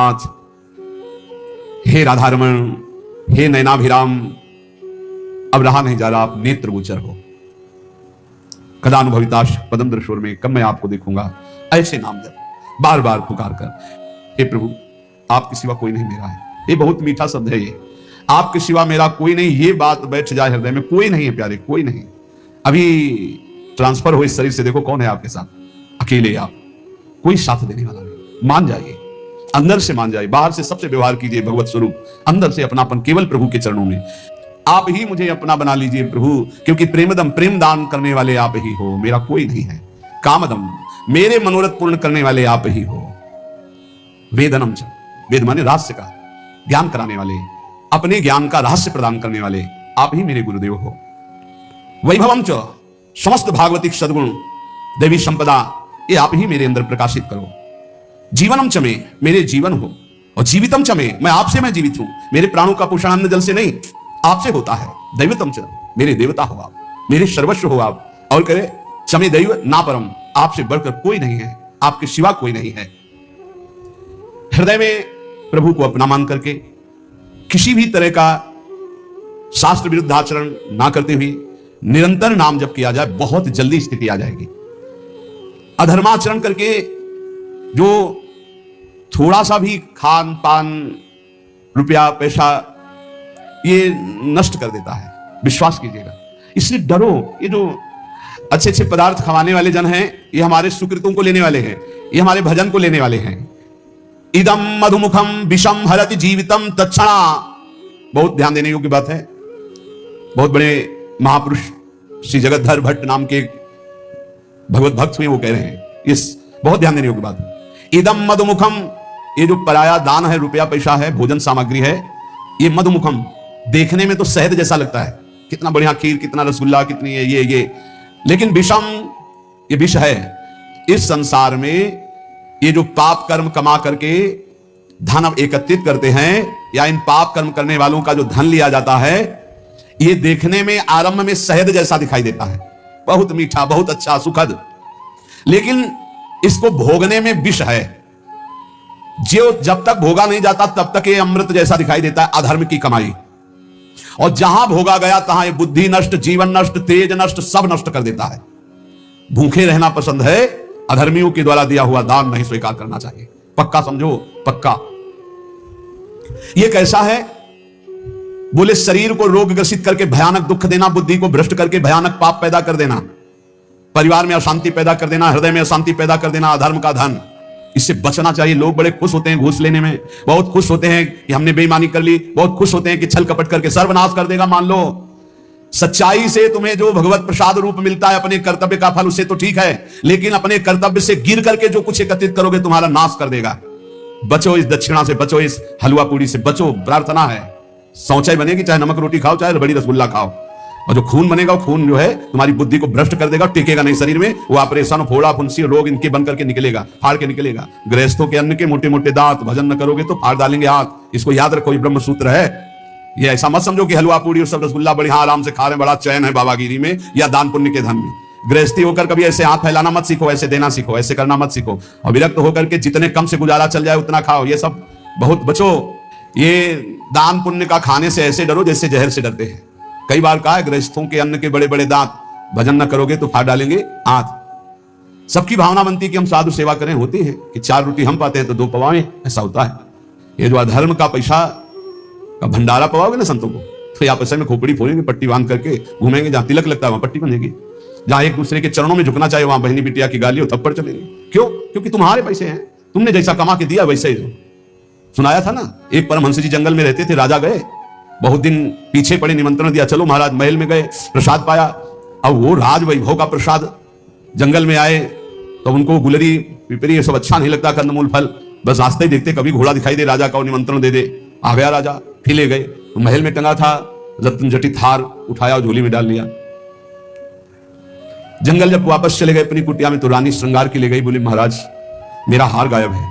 नाथ, हे राधारमण, हे नयनाभिराम, अब रहा नहीं जा रहा, आप नेत्र गोचर हो। कदानुभविताश पदम दृशोर में, कब मैं आपको देखूंगा। ऐसे नाम जप बार बार पुकार कर, हे प्रभु आपके सिवा कोई नहीं मेरा है। ये बहुत मीठा शब्द है, ये आपके सिवा मेरा कोई नहीं, ये बात बैठ जाए हृदय में। कोई नहीं है प्यारे, कोई नहीं। अभी ट्रांसफर हो इस शरीर से, देखो कौन है आपके साथ, अकेले आप, कोई साथ देने वाला नहीं। मान जाइए, अंदर से मान जाइए, बाहर से सबसे व्यवहार कीजिए भगवत स्वरूप, अंदर से अपनापन केवल प्रभु के चरणों में। आप ही मुझे अपना बना लीजिए प्रभु, क्योंकि प्रेमदम, प्रेम दान करने वाले आप ही हो, मेरा कोई नहीं है। कामदम, मेरे मनोरथ पूर्ण करने वाले आप ही हो। वेदनम च, वेद माने रहस्य का ज्ञान कराने वाले, अपने ज्ञान का रहस्य प्रदान करने वाले आप ही मेरे गुरुदेव हो। वैभवम च, समस्त भागवतिक सद्गुण देवी संपदा ये आप ही मेरे अंदर प्रकाशित करो। जीवनम च में, मेरे जीवन हो, और जीवितम च में, मैं आपसे मैं जीवित हूं। मेरे प्राणों का पोषण अन्न जल से नहीं, आपसे होता है। दैवतम च, मेरे देवता हो आप, मेरे सर्वस्व हो आप। और करे चमे दैव ना परम, आपसे बढ़कर कोई नहीं है, आपके सिवा कोई नहीं है। हृदय में प्रभु को अपना मान करके किसी भी तरह का शास्त्र विरुद्ध आचरण ना करते हुए निरंतर नाम जप किया जाए, बहुत जल्दी स्थिति आ जाएगी। अधर्माचरण करके जो थोड़ा सा भी खान पान, रुपया पैसा, ये नष्ट कर देता है, विश्वास कीजिएगा। इसलिए डरो, ये जो अच्छे अच्छे पदार्थ खवाने वाले जन हैं, ये हमारे सुकृतों को लेने वाले हैं, ये हमारे भजन को लेने वाले हैं। इदम मधुमुखम विषम हरति जीवितम तत्क्षणा, बहुत ध्यान देने योग्य बात है। बहुत बड़े महापुरुष श्री जगतधर भट्ट नाम के भगवत भक्त हुए, वो कह रहे हैं, इस बहुत ध्यान देने योग्य बात है। इदम मधुमुखम, ये जो पराया दान है, रुपया पैसा है, भोजन सामग्री है, ये मधुमुखम, देखने में तो शहद जैसा लगता है, कितना बढ़िया खीर, कितना रसगुल्ला, कितनी है ये, लेकिन विषम, ये विष है। इस संसार में ये जो पाप कर्म कमा करके धन एकत्रित करते हैं, या इन पाप कर्म करने वालों का जो धन लिया जाता है, ये देखने में आरंभ में शहद जैसा दिखाई देता है, बहुत मीठा, बहुत अच्छा, सुखद, लेकिन इसको भोगने में विष है। जो जब तक भोगा नहीं जाता तब तक ये अमृत जैसा दिखाई देता है, अधर्म की कमाई। और जहां भोगा गया तहां ये बुद्धि नष्ट, जीवन नष्ट, तेज नष्ट, सब नष्ट कर देता है। भूखे रहना पसंद है, अधर्मियों के द्वारा दिया हुआ दान नहीं स्वीकार करना चाहिए। पक्का समझो, पक्का। ये कैसा है? बोले शरीर को रोग ग्रसित करके भयानक दुख देना, बुद्धि को भ्रष्ट करके भयानक पाप पैदा कर देना, परिवार में अशांति पैदा कर देना, हृदय में अशांति पैदा कर देना, अधर्म का धन। इससे बचना चाहिए। लोग बड़े खुश होते हैं घूस लेने में, बहुत खुश होते हैं कि हमने बेईमानी कर ली, बहुत खुश होते हैं कि छल कपट करके सर्वनाश कर देगा। मान लो सच्चाई से तुम्हें जो भगवत प्रसाद रूप मिलता है, अपने कर्तव्य का फल, उससे तो ठीक है, लेकिन अपने कर्तव्य से गिर करके जो कुछ एकत्रित करोगे तुम्हारा नाश कर देगा। बचो इस दक्षिणा से, बचो इस हलवा पूरी से, बचो। प्रार्थना है, शौचाई बनेगी, चाहे नमक रोटी खाओ, चाहे बड़ी रसगुल्ला खाओ, और जो खून बनेगा वो खून जो है तुम्हारी बुद्धि को भ्रष्ट कर देगा, टिकेगा नहीं शरीर में। वो ऑपरेशन, फोड़ा फुंसी, रोग इनके बन करके निकलेगा, फाड़ के निकलेगा। गृहस्थों के अन्न के मोटे मोटे दांत, भजन न करोगे तो फाड़ डालेंगे हाथ। इसको याद रखो, ये ब्रह्म सूत्र है। ये ऐसा मत समझो कि हलवा पूरी और सब रसगुल्ला बढ़िया आराम से खा रहे हैं, बड़ा चैन है बाबागिरी में या दान पुण्य के धन में। गृहस्थी होकर कभी ऐसे हाथ फैलाना मत सीखो, ऐसे देना सीखो, ऐसे करना मत सीखो। और विरक्त होकर के जितने कम से गुजारा चल जाए उतना खाओ, ये सब बहुत बचो। ये दान पुण्य का खाने से ऐसे डरो जैसे जहर से डरते हैं। कई बार कहा है, गृहस्थों के अन्न के बड़े बड़े दांत, भजन न करोगे तो फाड़ डालेंगे हाथ। सबकी भावना बनती है कि हम साधु सेवा करें, होती है कि 4 रोटी हम पाते हैं तो 2 पवाएं, ऐसा होता है। ये जो अधर्म का पैसा का भंडारा पवाओगे ना संतों को, तो आप ऐसे में खोपड़ी फोड़ेंगे, पट्टी बांध करके घूमेंगे, जहां तिलक लगता है वहां पट्टी बनेगी, जहां एक दूसरे के चरणों में झुकना चाहिए वहां बहनी बिटिया की गाली और थप्पड़ चलेंगे। क्यों? क्योंकि तुम्हारे पैसे हैं, तुमने जैसा कमा के दिया वैसे ही। सुनाया था ना, एक परमहंस जी जंगल में रहते थे, राजा गए, बहुत दिन पीछे पड़े, निमंत्रण दिया, चलो महाराज। महल में गए, प्रसाद पाया। अब वो राज वैभव का प्रसाद, जंगल में आए तो उनको गुलरी पिपरी ये सब अच्छा नहीं लगता, कंदमूल फल, बस रास्ते ही देखते कभी घोड़ा दिखाई दे, राजा का निमंत्रण दे दे। आ गया राजा, फिर ले गए तो महल में टंगा था रत्न जटित हार, उठाया और झोली में डाल लिया। जंगल जब वापस चले गए अपनी कुटिया में तो रानी श्रृंगार की ले गई, बोली महाराज मेरा हार गायब है।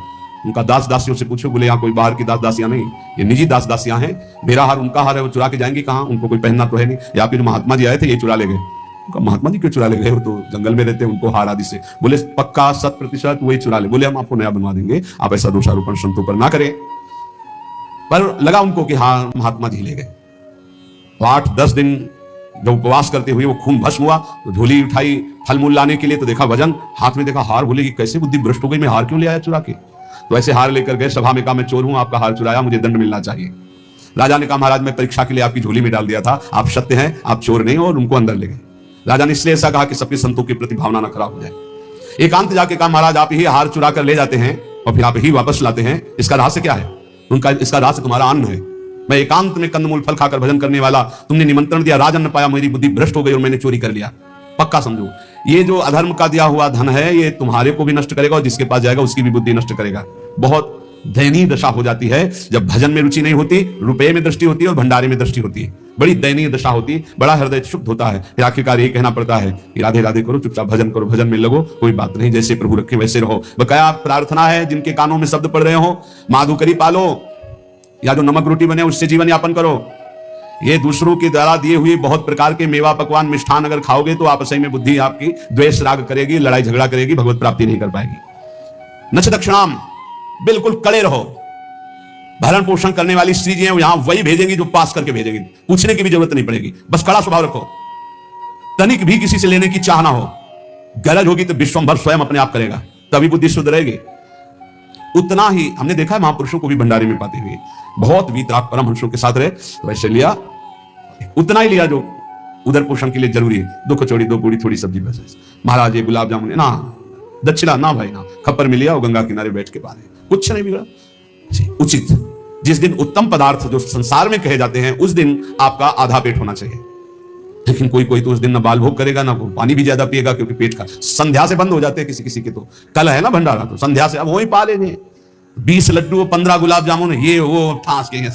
उनका दास दासियों से पूछो, बोले यहाँ कोई बाहर की दास दासियां नहीं, ये निजी दास दासियां हैं। मेरा हार उनका हार है, वो चुरा के जाएंगी कहाँ? उनको कोई पहनना तो है नहीं। या फिर महात्मा जी आए थे, ये चुरा ले गए। महात्मा जी क्यों चुरा ले गए? वो तो जंगल में रहते हैं, उनको हार आदि से। बोले पक्का 100% वही चुरा ले। बोले हम आपको नया बनवा देंगे, आप ऐसा दोषारोपण संतों पर ना करें। पर लगा उनको कि हाँ महात्मा जी ले गए। तो 8-10 दिन जब उपवास करते हुए वो खून भस्म हुआ तो झोली उठाई फल मूल लाने के लिए, तो देखा वजन, हाथ में देखा हार, बोले कि कैसे बुद्धि भ्रष्ट हो गई, मैं हार क्यों ले आया चुरा के। तो ऐसे हार लेकर गए, सभा में कहा मैं चोर हूं, आपका हार चुराया, मुझे दंड मिलना चाहिए। राजा ने कहा महाराज मैं परीक्षा के लिए आपकी झोली में डाल दिया था, आप सत्य हैं, आप चोर नहीं हो, और उनको अंदर ले गए। राजा ने इसलिए ऐसा कहा कि सबके संतों की प्रति भावना न खराब हो जाए। एकांत जाके कहा महाराज आप ही हार चुरा कर ले जाते हैं और फिर आप ही वापस लाते हैं, इसका रहस्य क्या है। उनका इसका रहस्य तुम्हारा अन्न है, मैं एकांत में कंदमूल फल खाकर भजन करने वाला, तुमने निमंत्रण दिया, राजन न पाया, मेरी बुद्धि भ्रष्ट हो गई और मैंने चोरी कर लिया। पक्का समझो ये जो अधर्म का दिया हुआ धन है ये तुम्हारे को भी नष्ट करेगा और जिसके पास जाएगा उसकी भी बुद्धि नष्ट करेगा। बहुत दयनीय दशा हो जाती है जब भजन में रुचि नहीं होती, रुपये में दृष्टि होती है और भंडारे में दृष्टि होती है, बड़ी दयनीय दशा होती है, बड़ा हृदय शुद्ध होता है। फिर आखिरकार ये कहना पड़ता है कि राधे राधे करो, चुपचाप भजन करो, भजन में लगो, कोई बात नहीं, जैसे प्रभु रखे वैसे रहो। बकाया प्रार्थना है जिनके कानों में शब्द पड़ रहे हो, माधुकरी पालो या जो नमक रोटी बने उससे जीवन यापन करो। ये दूसरों के द्वारा दिए हुए बहुत प्रकार के मेवा पकवान मिष्ठान अगर खाओगे तो आप सही में बुद्धि आपकी द्वेष राग करेगी, लड़ाई झगड़ा करेगी, भगवत प्राप्ति नहीं कर पाएगी। नच दक्षिणाम, बिल्कुल कड़े रहो। भरण पोषण करने वाली स्त्री जी हैं यहां वही भेजेंगी जो पास करके भेजेंगी, पूछने की भी जरूरत नहीं पड़ेगी, बस कड़ा स्वभाव रखो, तनिक भी किसी से लेने की चाह ना हो, गरज होगी तो विश्वंभर स्वयं अपने आप करेगा, तभी बुद्धि शुद्ध रहेगी। उतना ही हमने देखा है महापुरुषों को भी भंडारे में पाते हुए, बहुत वीतराग परमहंसों के साथ रहे, वैसे लिया उतना ही लिया जो उदर पोषण के लिए जरूरी है, 2 कचौड़ी 2 पूड़ी थोड़ी सब्जी, बस महाराज ये गुलाब जामुन ना, दक्षिणा ना भाई ना, खप्पर में लिया और गंगा किनारे बैठ के पारे, कुछ नहीं बिगड़ा। उचित जिस दिन उत्तम पदार्थ जो संसार में कहे जाते हैं उस दिन आपका आधा पेट होना चाहिए, लेकिन कोई तो उस दिन ना बाल भोग करेगा ना पानी भी ज्यादा पिएगा, क्योंकि पेट का संध्या से बंद हो जाते हैं किसी किसी के। तो कल है ना भंडारा, तो संध्या से अब वही पा लेंगे, 20 लड्डू 15 गुलाब जामुन ये वो ठास के।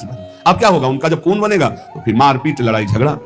अब क्या होगा, उनका जब खून बनेगा तो फिर मारपीट लड़ाई झगड़ा।